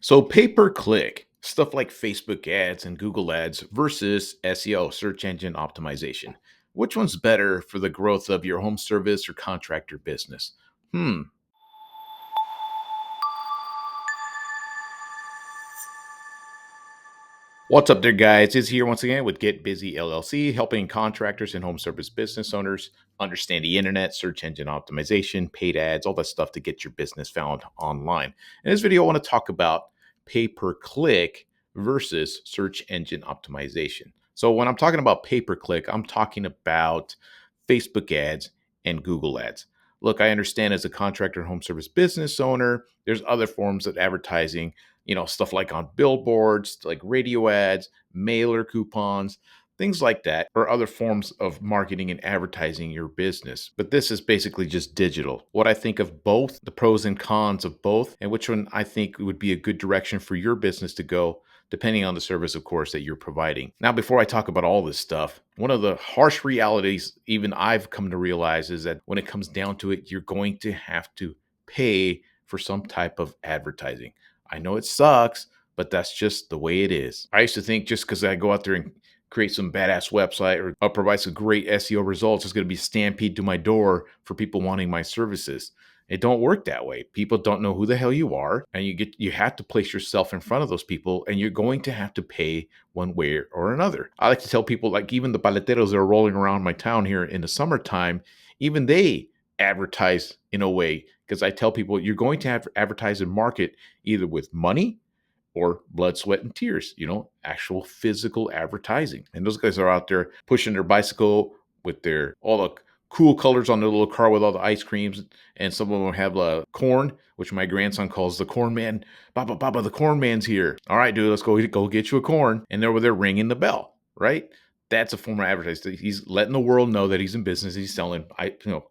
So pay per click, stuff like Facebook ads and Google ads versus SEO, search engine optimization. Which one's better for the growth of your home service or contractor business? Hmm. What's up there, guys? It's here once again with Get Busy LLC, helping contractors and home service business owners understand the internet, search engine optimization, paid ads, all that stuff to get your business found online. In this video, I want to talk about pay per click versus search engine optimization. So, when I'm talking about pay per click, I'm talking about Facebook ads and Google ads. Look, I understand as a contractor and home service business owner, there's other forms of advertising, stuff like on billboards, like radio ads, mailer coupons, things like that, or other forms of marketing and advertising your business. But this is basically just digital. What I think of both, the pros and cons of both, and which one I think would be a good direction for your business to go, depending on the service, of course, that you're providing. Now, before I talk about all this stuff, one of the harsh realities, even I've come to realize, is that when it comes down to it, you're going to have to pay for some type of advertising. I know it sucks, but that's just the way it is. I used to think just because I go out there and create some badass website or I'll provide some great SEO results, it's going to be stampede to my door for people wanting my services. It don't work that way. People don't know who the hell you are, and you have to place yourself in front of those people, and you're going to have to pay one way or another. I like to tell people, like even the paleteros that are rolling around my town here in the summertime, even they advertise in a way, because I tell people you're going to have to advertise and market either with money or blood, sweat, and tears, actual physical advertising. And those guys are out there pushing their bicycle with their all the cool colors on their little car with all the ice creams. And some of them have corn, which my grandson calls the corn man. Baba, the corn man's here. All right, dude, let's go get you a corn. And they're over there ringing the bell, right? That's a form of advertising. He's letting the world know that he's in business. He's selling,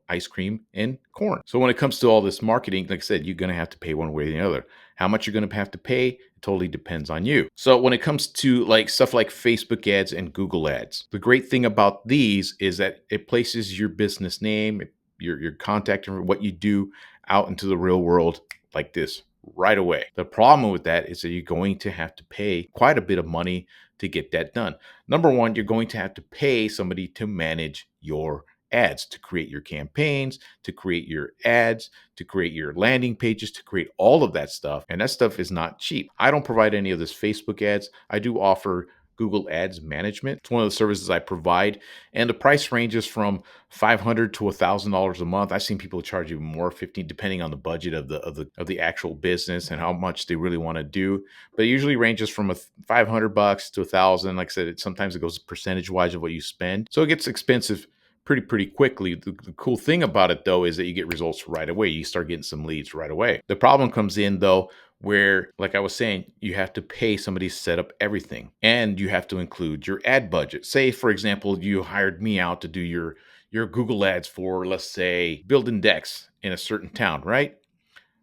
ice cream and corn. So when it comes to all this marketing, like I said, you're going to have to pay one way or the other. How much you're going to have to pay, it totally depends on you. So when it comes to like stuff like Facebook ads and Google ads, the great thing about these is that it places your business name, your contact, and what you do out into the real world like this right away. The problem with that is that you're going to have to pay quite a bit of money to get that done. Number one, you're going to have to pay somebody to manage your ads, to create your campaigns, to create your ads, to create your landing pages, to create all of that stuff. And that stuff is not cheap. I don't provide any of this Facebook ads. I do offer Google Ads Management. It's one of the services I provide, and the price ranges from $500 to $1,000 a month. I've seen people charge even more, 15, depending on the budget of the actual business and how much they really want to do. But it usually ranges from $500 to $1,000. Like I said, sometimes it goes percentage wise of what you spend, so it gets expensive pretty quickly. The cool thing about it though is that you get results right away. You start getting some leads right away. The problem comes in though where, like I was saying, you have to pay somebody to set up everything, and you have to include your ad budget. Say, for example, you hired me out to do your Google ads for, let's say, building decks in a certain town, right?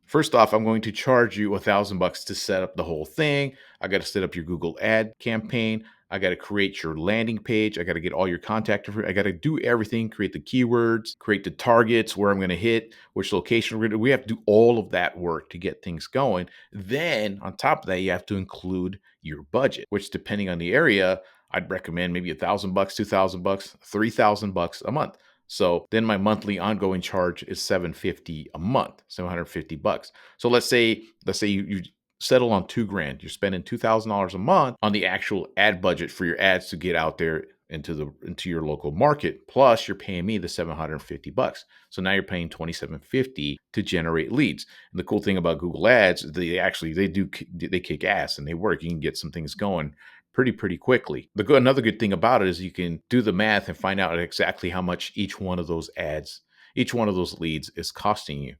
First off, I'm going to charge you $1,000 to set up the whole thing. I got to set up your Google ad campaign. I got to create your landing page. I got to get all your contact information. I got to do everything, create the keywords, create the targets, where I'm going to hit, which location we're going to. We have to do all of that work to get things going. Then on top of that, you have to include your budget, which depending on the area, I'd recommend maybe $1,000, $2,000, $3,000 a month. So then my monthly ongoing charge is $750 a month, $750. So let's say you settle on $2,000. You're spending $2,000 a month on the actual ad budget for your ads to get out there into your local market. Plus you're paying me the $750. So now you're paying $2,750 to generate leads. And the cool thing about Google Ads, they kick ass and they work. You can get some things going pretty quickly. Another good thing about it is you can do the math and find out exactly how much each one of those leads is costing you.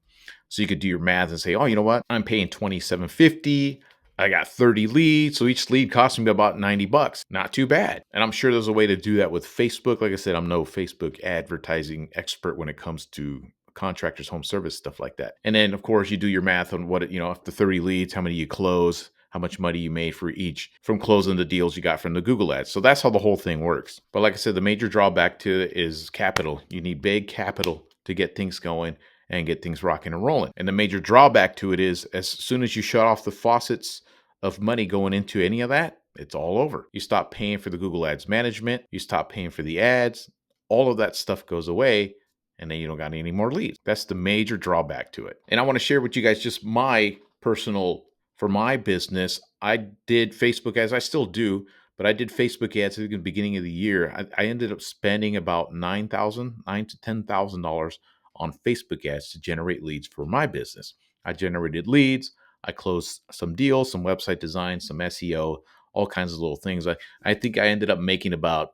So you could do your math and say, oh, you know what? I'm paying $2,750. I got 30 leads. So each lead costs me about $90. Not too bad. And I'm sure there's a way to do that with Facebook. Like I said, I'm no Facebook advertising expert when it comes to contractors, home service, stuff like that. And then of course you do your math on if the 30 leads, how many you close, how much money you made for each from closing the deals you got from the Google ads. So that's how the whole thing works. But like I said, the major drawback to it is capital. You need big capital to get things going and get things rocking and rolling. And the major drawback to it is as soon as you shut off the faucets of money going into any of that, it's all over. You stop paying for the Google Ads management, you stop paying for the ads, all of that stuff goes away, and then you don't got any more leads. That's the major drawback to it. And I want to share with you guys just my personal, for my business, I did Facebook ads. I still do, but I did Facebook ads at the beginning of the year. I ended up spending about $9,000 to $10,000 on Facebook ads to generate leads for my business. I generated leads. I closed some deals, some website design, some SEO, all kinds of little things. I think I ended up making about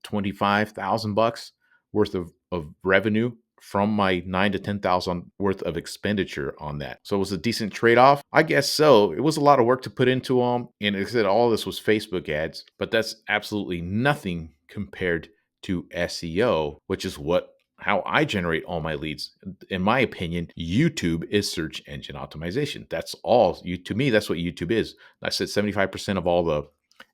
$25,000 worth of revenue from my 9 to 10,000 worth of expenditure on that. So it was a decent trade-off. I guess so. It was a lot of work to put into them. And like I said, all this was Facebook ads, but that's absolutely nothing compared to SEO, which is how I generate all my leads. In my opinion, YouTube is search engine optimization. That's all. To me, that's what YouTube is. I said 75% of all the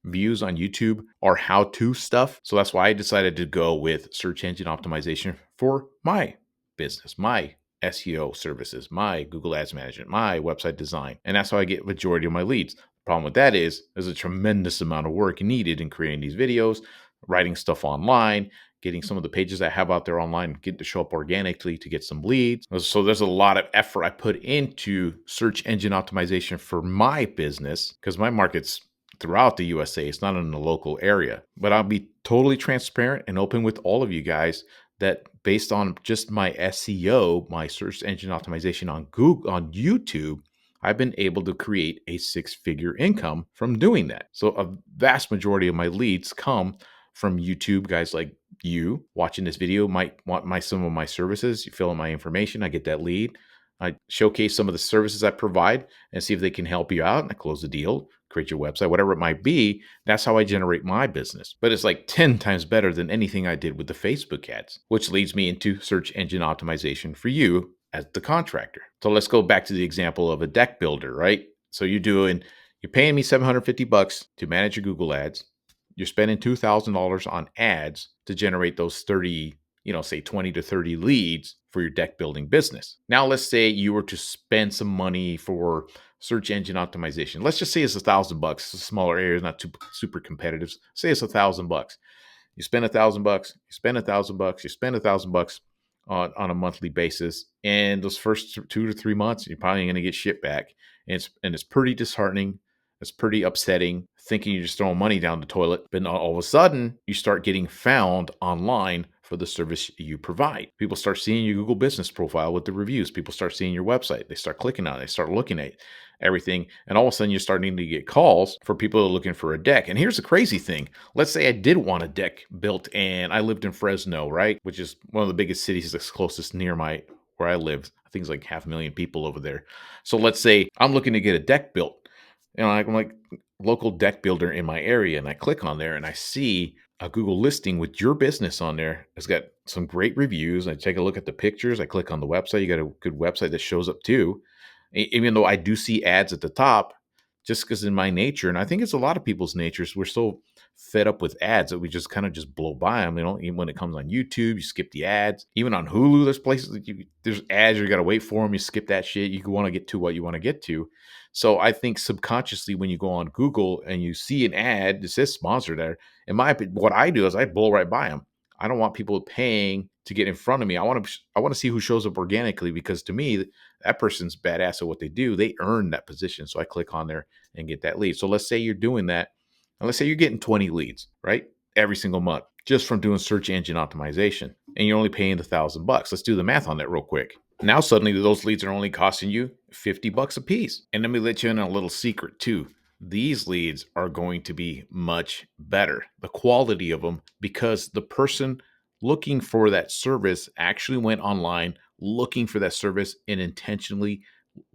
views on YouTube are how-to stuff. So that's why I decided to go with search engine optimization for my business, my SEO services, my Google Ads management, my website design. And that's how I get majority of my leads. The problem with that is there's a tremendous amount of work needed in creating these videos, writing stuff online, getting some of the pages I have out there online, get to show up organically to get some leads. So there's a lot of effort I put into search engine optimization for my business because my market's throughout the USA. It's not in the local area. But I'll be totally transparent and open with all of you guys that based on just my SEO, my search engine optimization on Google, on YouTube, I've been able to create a 6-figure income from doing that. So a vast majority of my leads come from YouTube. Guys like you watching this video might want some of my services. You fill in my information, I get that lead. I showcase some of the services I provide and see if they can help you out. And I close the deal, create your website, whatever it might be. That's how I generate my business. But it's like 10 times better than anything I did with the Facebook ads, which leads me into search engine optimization for you as the contractor. So let's go back to the example of a deck builder, right? So you're paying me $750 to manage your Google ads. You're spending $2,000 on ads to generate those 30, say 20 to 30 leads for your deck building business. Now, let's say you were to spend some money for search engine optimization. Let's just say it's $1,000. It's a smaller area, not too super competitive. Say it's $1,000. You spend $1,000, you spend $1,000, you spend $1,000 on a monthly basis. And those first 2 to 3 months, you're probably going to get shit back. And it's pretty disheartening. It's pretty upsetting thinking you're just throwing money down the toilet. But all of a sudden, you start getting found online for the service you provide. People start seeing your Google business profile with the reviews. People start seeing your website. They start clicking on it. They start looking at everything. And all of a sudden, you're starting to get calls for people who are looking for a deck. And here's the crazy thing. Let's say I did want a deck built and I lived in Fresno, right? Which is one of the biggest cities that's closest near where I live. I think it's like 500,000 people over there. So let's say I'm looking to get a deck built. I'm like local deck builder in my area, and I click on there and I see a Google listing with your business on there. It's got some great reviews. I take a look at the pictures. I click on the website. You got a good website that shows up too. Even though I do see ads at the top, just because in my nature, and I think it's a lot of people's natures, we're so fed up with ads that we just kind of just blow by them. Even when it comes on YouTube, you skip the ads. Even on Hulu, there's places that there's ads. You got to wait for them. You skip that shit. You want to get to what you want to get to. So I think subconsciously, when you go on Google and you see an ad that says sponsored there, in my opinion, what I do is I blow right by them. I don't want people paying to get in front of me. I want to see who shows up organically, because to me, that person's badass at what they do. They earn that position. So I click on there and get that lead. So let's say you're doing that. And let's say you're getting 20 leads, right? Every single month, just from doing search engine optimization. And you're only paying $1,000. Let's do the math on that real quick. Now, suddenly those leads are only costing you $50 a piece. And let me let you in on a little secret too. These leads are going to be much better, the quality of them, because the person looking for that service actually went online looking for that service and intentionally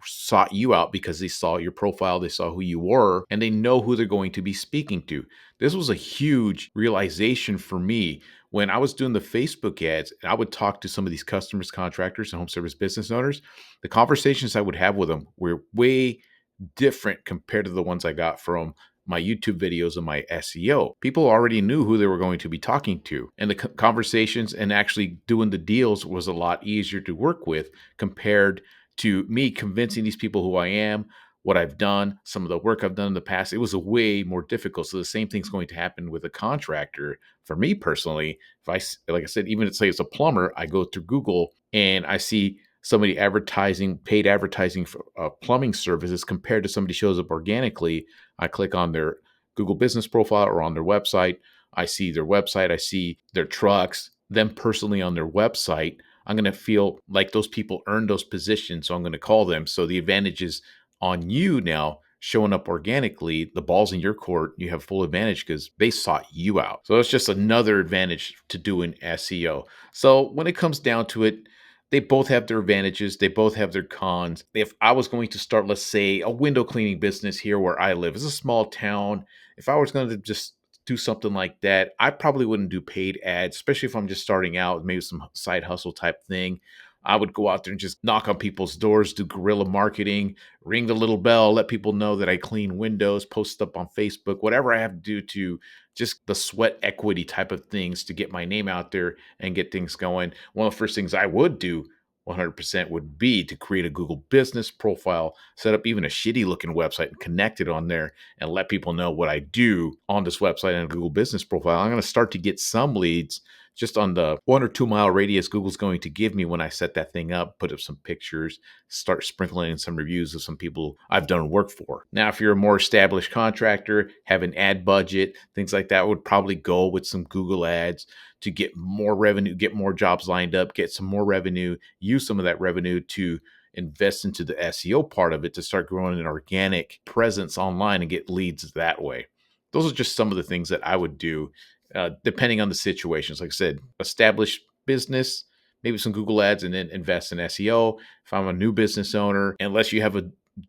sought you out because they saw your profile, they saw who you were, and they know who they're going to be speaking to. This was a huge realization for me when I was doing the Facebook ads. And I would talk to some of these customers, contractors, and home service business owners. The conversations I would have with them were way different compared to the ones I got from my YouTube videos and my SEO. People already knew who they were going to be talking to, and the conversations and actually doing the deals was a lot easier to work with compared to me convincing these people who I am, what I've done, some of the work I've done in the past, it was a way more difficult. So the same thing's going to happen with a contractor. For me personally, if like I said, even say it's a plumber, I go to Google and I see somebody advertising, paid advertising for plumbing services compared to somebody shows up organically. I click on their Google business profile or on their website. I see their website. I see their trucks, them personally on their website. I'm going to feel like those people earned those positions. So I'm going to call them. So the advantage is on you now showing up organically. The ball's in your court. You have full advantage because they sought you out. So it's just another advantage to doing SEO. So when it comes down to it, they both have their advantages. They both have their cons. If I was going to start, let's say, a window cleaning business here where I live, it's a small town. If I was going to just do something like that, I probably wouldn't do paid ads, especially if I'm just starting out, maybe some side hustle type thing. I would go out there and just knock on people's doors, do guerrilla marketing, ring the little bell, let people know that I clean windows, post up on Facebook, whatever I have to do to just the sweat equity type of things to get my name out there and get things going. One of the first things I would do 100% would be to create a Google business profile, set up even a shitty looking website and connect it on there and let people know what I do on this website and a Google business profile. I'm going to start to get some leads just on the 1 or 2 mile radius Google's going to give me when I set that thing up, put up some pictures, start sprinkling in some reviews of some people I've done work for. Now, if you're a more established contractor, have an ad budget, things like that, would probably go with some Google ads to get more revenue, get more jobs lined up, get some more revenue, use some of that revenue to invest into the SEO part of it to start growing an organic presence online and get leads that way. Those are just some of the things that I would do depending on the situations. Like I said, establish business, maybe some Google ads, and then invest in SEO. If I'm a new business owner, unless you have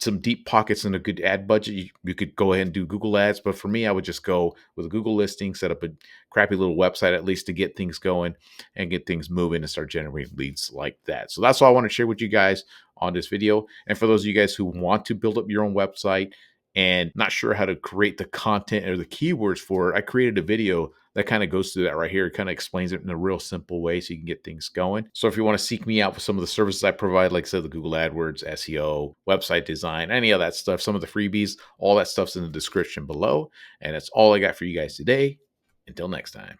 some deep pockets and a good ad budget, you could go ahead and do Google ads. But for me, I would just go with a Google listing, set up a crappy little website at least to get things going and get things moving and start generating leads like that. So that's all I want to share with you guys on this video. And for those of you guys who want to build up your own website and not sure how to create the content or the keywords for it, I created a video that kind of goes through that right here. It kind of explains it in a real simple way so you can get things going. So if you want to seek me out for some of the services I provide, like I said, the Google AdWords, SEO, website design, any of that stuff, some of the freebies, all that stuff's in the description below. And that's all I got for you guys today. Until next time.